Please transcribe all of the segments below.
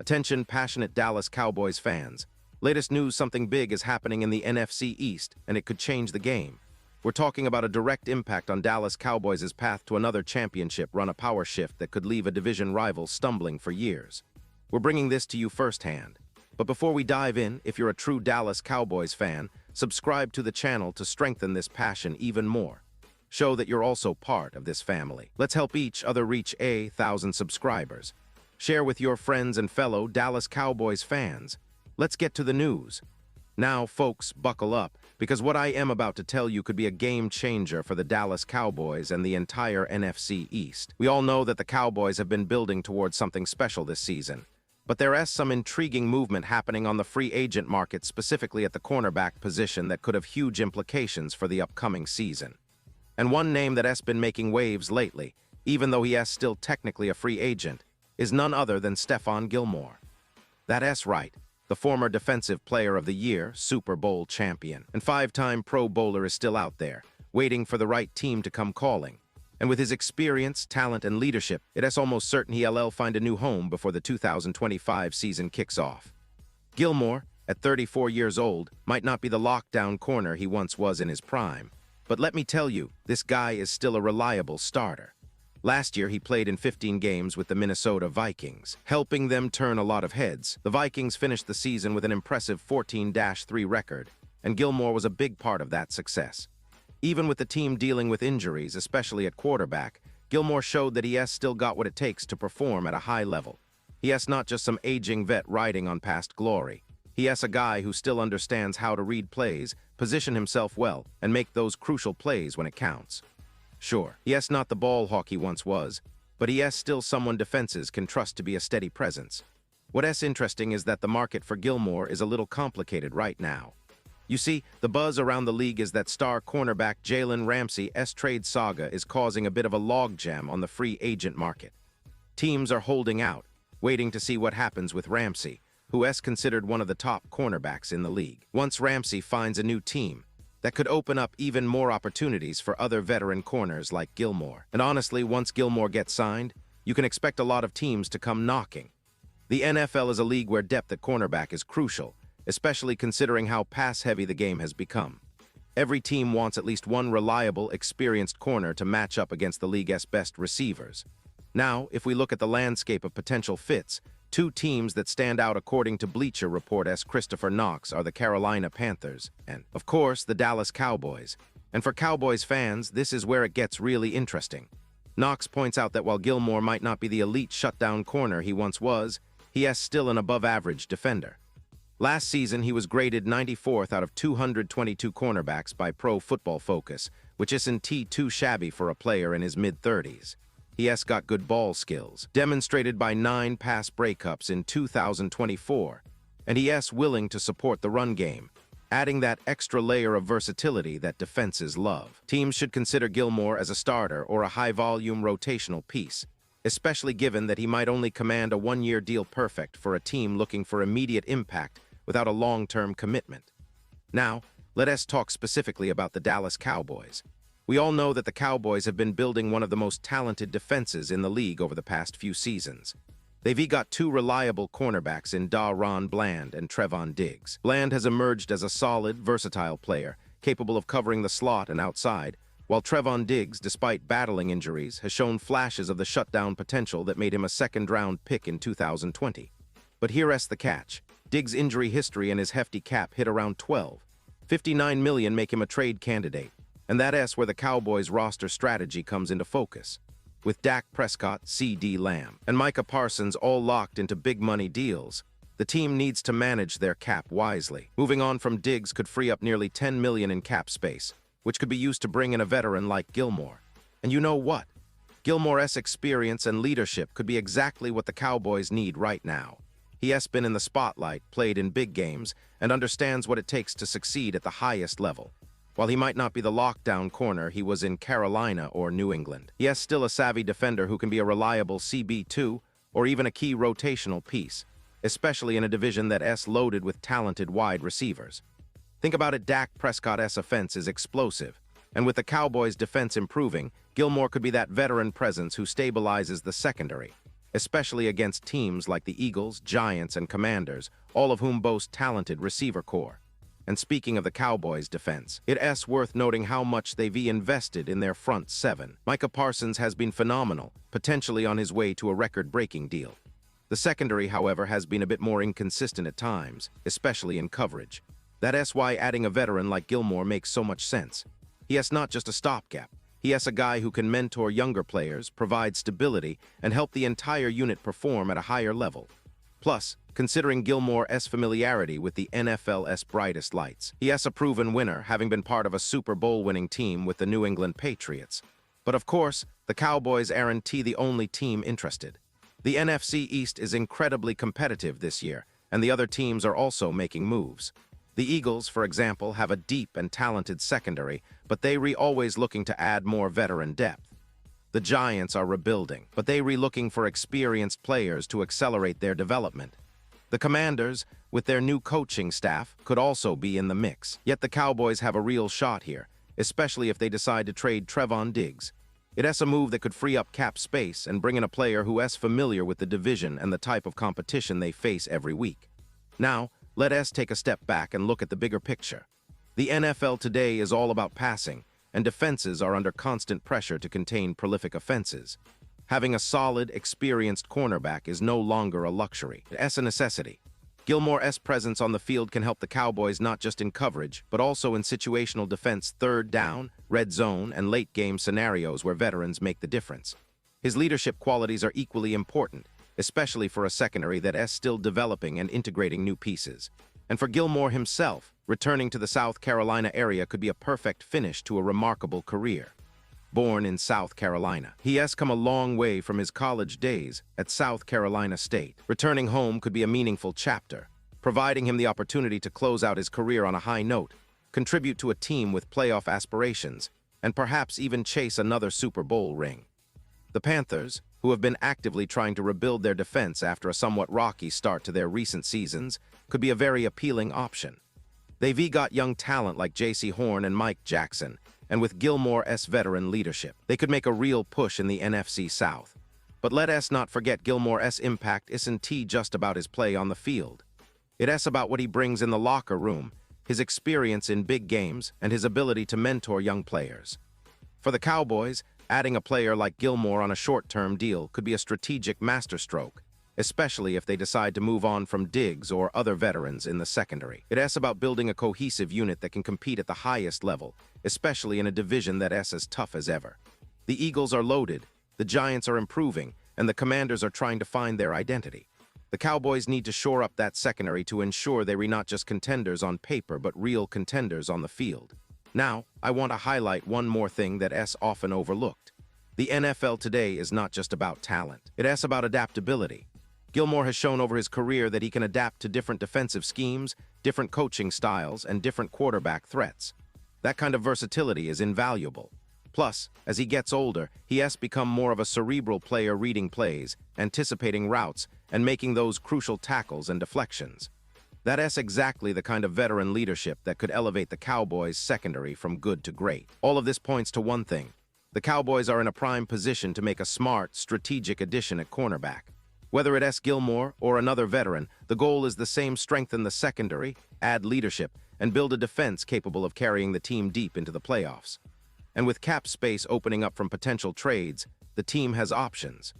Attention, passionate Dallas Cowboys fans. Latest news, something big is happening in the NFC East, and it could change the game. We're talking about a direct impact on Dallas Cowboys' path to another championship run, a power shift that could leave a division rival stumbling for years. We're bringing this to you firsthand. But before we dive in, if you're a true Dallas Cowboys fan, subscribe to the channel to strengthen this passion even more. Show that you're also part of this family. Let's help each other reach 1,000 subscribers. Share with your friends and fellow Dallas Cowboys fans. Let's get to the news. Now, folks, buckle up, because what I am about to tell you could be a game changer for the Dallas Cowboys and the entire NFC East. We all know that the Cowboys have been building towards something special this season, but there is some intriguing movement happening on the free agent market, specifically at the cornerback position, that could have huge implications for the upcoming season. And one name that has been making waves lately, even though he is still technically a free agent, is none other than Stephon Gilmore. That's right. The former Defensive Player of the Year, Super Bowl champion, and five-time Pro Bowler is still out there, waiting for the right team to come calling. And with his experience, talent, and leadership, it is almost certain he'll find a new home before the 2025 season kicks off. Gilmore, at 34 years old, might not be the lockdown corner he once was in his prime, but let me tell you, this guy is still a reliable starter. Last year, he played in 15 games with the Minnesota Vikings, helping them turn a lot of heads. The Vikings finished the season with an impressive 14-3 record, and Gilmore was a big part of that success. Even with the team dealing with injuries, especially at quarterback, Gilmore showed that he has still got what it takes to perform at a high level. He has not just some aging vet riding on past glory. He has a guy who still understands how to read plays, position himself well, and make those crucial plays when it counts. Sure, he is not the ball hawk he once was, but he is still someone defenses can trust to be a steady presence. What is interesting is that the market for Gilmore is a little complicated right now. You see, the buzz around the league is that star cornerback Jalen Ramsey's trade saga is causing a bit of a logjam on the free agent market. Teams are holding out, waiting to see what happens with Ramsey, who is considered one of the top cornerbacks in the league. Once Ramsey finds a new team, that could open up even more opportunities for other veteran corners like Gilmore. And honestly, once Gilmore gets signed, you can expect a lot of teams to come knocking. The NFL is a league where depth at cornerback is crucial, especially considering how pass-heavy the game has become. Every team wants at least one reliable, experienced corner to match up against the league's best receivers. Now, if we look at the landscape of potential fits, two teams that stand out according to Bleacher Report's Christopher Knox are the Carolina Panthers and, of course, the Dallas Cowboys. And for Cowboys fans, this is where it gets really interesting. Knox points out that while Gilmore might not be the elite shutdown corner he once was, he is still an above-average defender. Last season, he was graded 94th out of 222 cornerbacks by Pro Football Focus, which isn't too shabby for a player in his mid-30s. He has got good ball skills, demonstrated by 9 pass breakups in 2024, and he is willing to support the run game, adding that extra layer of versatility that defenses love. Teams should consider Gilmore as a starter or a high-volume rotational piece, especially given that he might only command a one-year deal, perfect for a team looking for immediate impact without a long-term commitment. Now, let us talk specifically about the Dallas Cowboys. We all know that the Cowboys have been building one of the most talented defenses in the league over the past few seasons. They've got two reliable cornerbacks in DaRon Bland and Trevon Diggs. Bland has emerged as a solid, versatile player, capable of covering the slot and outside, while Trevon Diggs, despite battling injuries, has shown flashes of the shutdown potential that made him a second-round pick in 2020. But here's the catch. Diggs' injury history and his hefty cap hit around 12. $59 million make him a trade candidate. And that's where the Cowboys' roster strategy comes into focus. With Dak Prescott, CeeDee Lamb, and Micah Parsons all locked into big money deals, the team needs to manage their cap wisely. Moving on from Diggs could free up nearly $10 million in cap space, which could be used to bring in a veteran like Gilmore. And you know what? Gilmore's experience and leadership could be exactly what the Cowboys need right now. He has been in the spotlight, played in big games, and understands what it takes to succeed at the highest level. While he might not be the lockdown corner he was in Carolina or New England, he is still a savvy defender who can be a reliable CB2 or even a key rotational piece, especially in a division that is loaded with talented wide receivers. Think about it, Dak Prescott's offense is explosive, and with the Cowboys' defense improving, Gilmore could be that veteran presence who stabilizes the secondary. especially against teams like the Eagles, Giants, and Commanders, all of whom boast talented receiver core. And speaking of the Cowboys' defense, it's worth noting how much they've invested in their front seven. Micah Parsons has been phenomenal, potentially on his way to a record-breaking deal. The secondary, however, has been a bit more inconsistent at times, especially in coverage. That's why adding a veteran like Gilmore makes so much sense. He is not just a stopgap. He is a guy who can mentor younger players, provide stability, and help the entire unit perform at a higher level. Plus, considering Gilmore's familiarity with the NFL's brightest lights, he is a proven winner, having been part of a Super Bowl-winning team with the New England Patriots. But of course, the Cowboys aren't the only team interested. The NFC East is incredibly competitive this year, and the other teams are also making moves. The Eagles, for example, have a deep and talented secondary, but they always looking to add more veteran depth. The Giants are rebuilding, but they looking for experienced players to accelerate their development. The Commanders, with their new coaching staff, could also be in the mix. Yet the Cowboys have a real shot here, especially if they decide to trade Stefon Diggs. It's a move that could free up cap space and bring in a player who is familiar with the division and the type of competition they face every week. Now, let us take a step back and look at the bigger picture. The NFL today is all about passing, and defenses are under constant pressure to contain prolific offenses. Having a solid, experienced cornerback is no longer a luxury. It's a necessity. Gilmore's presence on the field can help the Cowboys not just in coverage, but also in situational defense, third down, red zone, and late-game scenarios where veterans make the difference. His leadership qualities are equally important, especially for a secondary that is still developing and integrating new pieces. And for Gilmore himself, returning to the South Carolina area could be a perfect finish to a remarkable career. Born in South Carolina, he has come a long way from his college days at South Carolina State. Returning home could be a meaningful chapter, providing him the opportunity to close out his career on a high note, contribute to a team with playoff aspirations, and perhaps even chase another Super Bowl ring. The Panthers, who have been actively trying to rebuild their defense after a somewhat rocky start to their recent seasons, could be a very appealing option. They've got young talent like J.C. Horn and Mike Jackson, and with Gilmore's veteran leadership, they could make a real push in the NFC South. But let us not forget Gilmore's impact isn't just about his play on the field. It's about what he brings in the locker room, his experience in big games, and his ability to mentor young players. For the Cowboys, adding a player like Gilmore on a short-term deal could be a strategic masterstroke, especially if they decide to move on from Diggs or other veterans in the secondary. It's about building a cohesive unit that can compete at the highest level, especially in a division that is as tough as ever. The Eagles are loaded, the Giants are improving, and the Commanders are trying to find their identity. The Cowboys need to shore up that secondary to ensure they are not just contenders on paper but real contenders on the field. Now, I want to highlight one more thing that is often overlooked. The NFL today is not just about talent. It is about adaptability. Gilmore has shown over his career that he can adapt to different defensive schemes, different coaching styles, and different quarterback threats. That kind of versatility is invaluable. Plus, as he gets older, he has become more of a cerebral player, reading plays, anticipating routes, and making those crucial tackles and deflections. That is exactly the kind of veteran leadership that could elevate the Cowboys' secondary from good to great. All of this points to one thing. The Cowboys are in a prime position to make a smart, strategic addition at cornerback. Whether it's Gilmore or another veteran, the goal is the same: strengthen the secondary, add leadership, and build a defense capable of carrying the team deep into the playoffs. And with cap space opening up from potential trades, the team has options.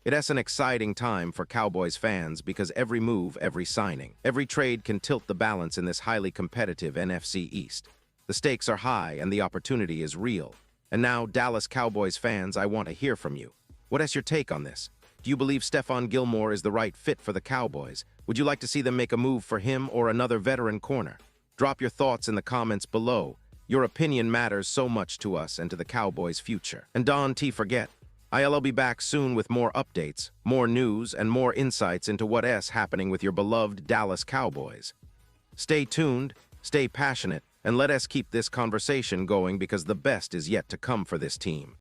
It is an exciting time for Cowboys fans because every move, every signing, every trade can tilt the balance in this highly competitive NFC East. The stakes are high and the opportunity is real. And now, Dallas Cowboys fans, I want to hear from you. What is your take on this? Do you believe Stephon Gilmore is the right fit for the Cowboys? Would you like to see them make a move for him or another veteran corner? Drop your thoughts in the comments below. Your opinion matters so much to us and to the Cowboys' future. And don't forget, I'll be back soon with more updates, more news, and more insights into what is happening with your beloved Dallas Cowboys. Stay tuned, stay passionate, and let us keep this conversation going because the best is yet to come for this team.